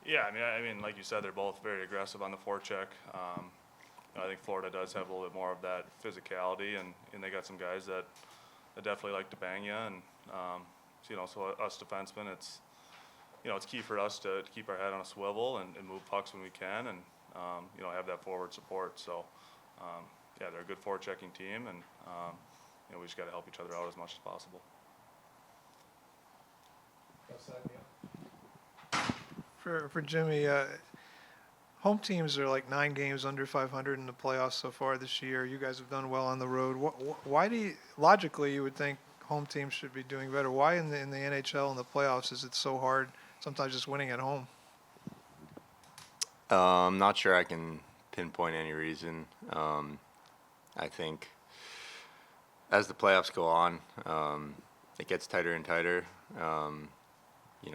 Yeah, I mean, like you said, they're both very aggressive on the forecheck. I think Florida does have a little bit more of that physicality, and they got some guys that definitely like to bang you. And so us defensemen, it's key for us to keep our head on a swivel and move pucks when we can, and have that forward support. So yeah, they're a good forechecking team, and we just got to help each other out as much as possible. For Jimmy, home teams are like 9 games under 500 in the playoffs so far this year. You guys have done well on the road. Why logically you would think home teams should be doing better? Why in the NHL and the playoffs is it so hard sometimes just winning at home? I'm not sure I can pinpoint any reason. I think as the playoffs go on, it gets tighter and tighter.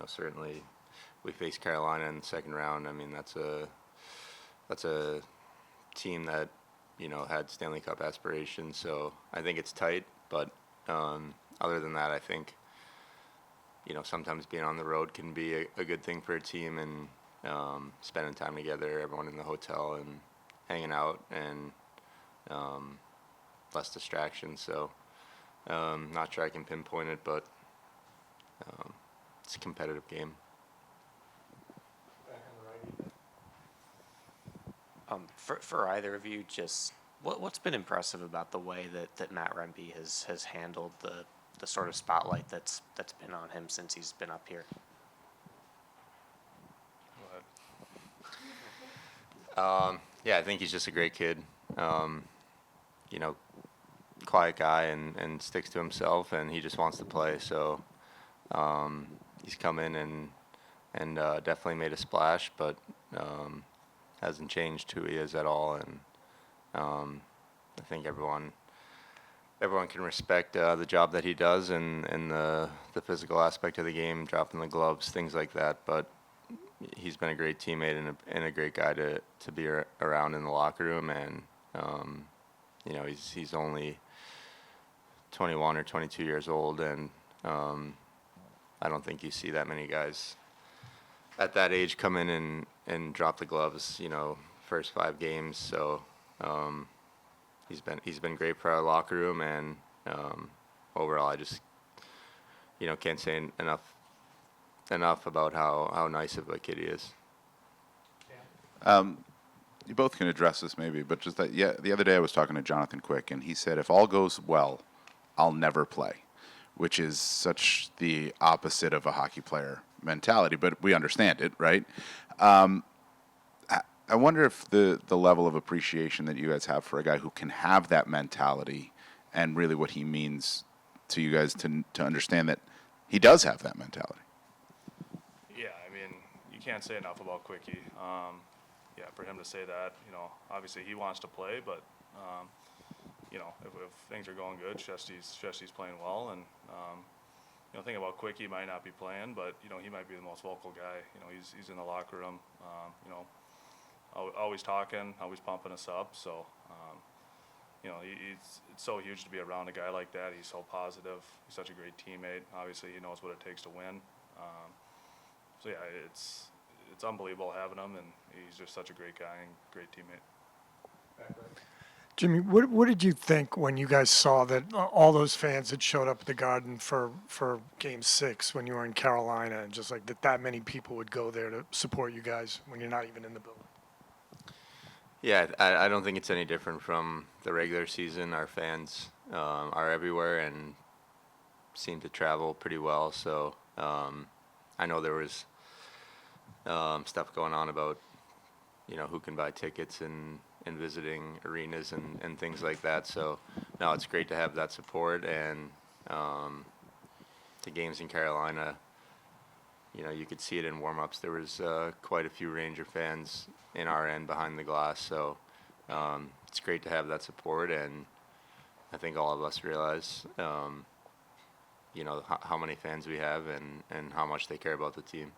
Certainly we faced Carolina in the second round. I mean, that's a team that had Stanley Cup aspirations. So I think it's tight. But other than that, I think sometimes being on the road can be a good thing for a team, and spending time together, everyone in the hotel and hanging out, and less distractions. So not sure I can pinpoint it, but it's a competitive game. For either of you, just what's been impressive about the way that Matt Rempe has handled the sort of spotlight that's been on him since he's been up here? Go ahead. Yeah, I think he's just a great kid. Quiet guy and sticks to himself, and he just wants to play. So he's come in and definitely made a splash, but hasn't changed who he is at all. And I think everyone can respect the job that he does, and the physical aspect of the game, dropping the gloves, things like that. But he's been a great teammate and a great guy to be around in the locker room. And he's only 21 or 22 years old, and I don't think you see that many guys at that age come in and drop the gloves, first 5 games. So he's been great for our locker room, and overall I just can't say enough about how nice of a kid he is. You both can address this maybe, but just that, yeah, the other day I was talking to Jonathan Quick, and he said, if all goes well, I'll never play, which is such the opposite of a hockey player mentality, but we understand it, right? I wonder if the level of appreciation that you guys have for a guy who can have that mentality, and really what he means to you guys to understand that he does have that mentality. Yeah, I mean, you can't say enough about Quickie. Yeah, for him to say that, obviously he wants to play, but if things are going good, Shesty's playing well, and thing about Quickie, he might not be playing, but he might be the most vocal guy. He's in the locker room, always talking, always pumping us up. So it's so huge to be around a guy like that. He's so positive. He's such a great teammate. Obviously, he knows what it takes to win. So yeah, it's unbelievable having him, and he's just such a great guy and great teammate. Jimmy, what did you think when you guys saw that all those fans had showed up at the Garden for Game 6 when you were in Carolina, and just like that many people would go there to support you guys when you're not even in the building? Yeah, I don't think it's any different from the regular season. Our fans are everywhere and seem to travel pretty well. So I know there was stuff going on about who can buy tickets and visiting arenas and things like that. So no, it's great to have that support. And the games in Carolina, you could see it in warm-ups. There was quite a few Ranger fans in our end behind the glass. So it's great to have that support, and I think all of us realize how many fans we have and how much they care about the team.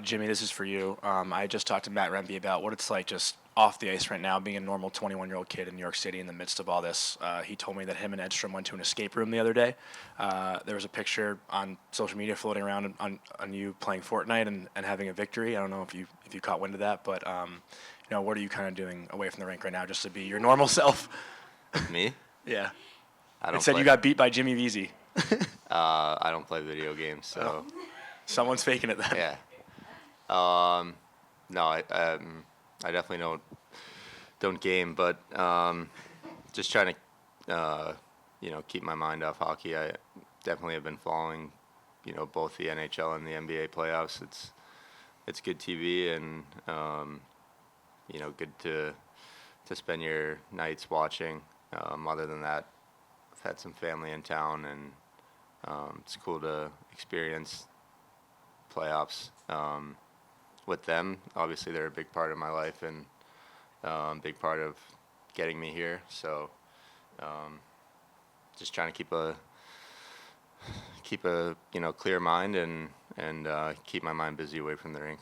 Jimmy, this is for you. I just talked to Matt Rempe about what it's like just off the ice right now, being a normal 21-year-old kid in New York City in the midst of all this. He told me that him and Edstrom went to an escape room the other day. There was a picture on social media floating around on you playing Fortnite and having a victory. I don't know if you caught wind of that, but what are you kind of doing away from the rink right now just to be your normal self? Me? Yeah. I It don't said play, you got beat by Jimmy Vesey. I don't play video games, so Someone's faking it then. yeah. No, I definitely don't game, but just trying to keep my mind off hockey. I definitely have been following both the NHL and the NBA playoffs. It's good TV and good to spend your nights watching. Other than that, I've had some family in town, and it's cool to experience playoffs with them. Obviously, they're a big part of my life and big part of getting me here. So, just trying to keep a clear mind and keep my mind busy away from the rink.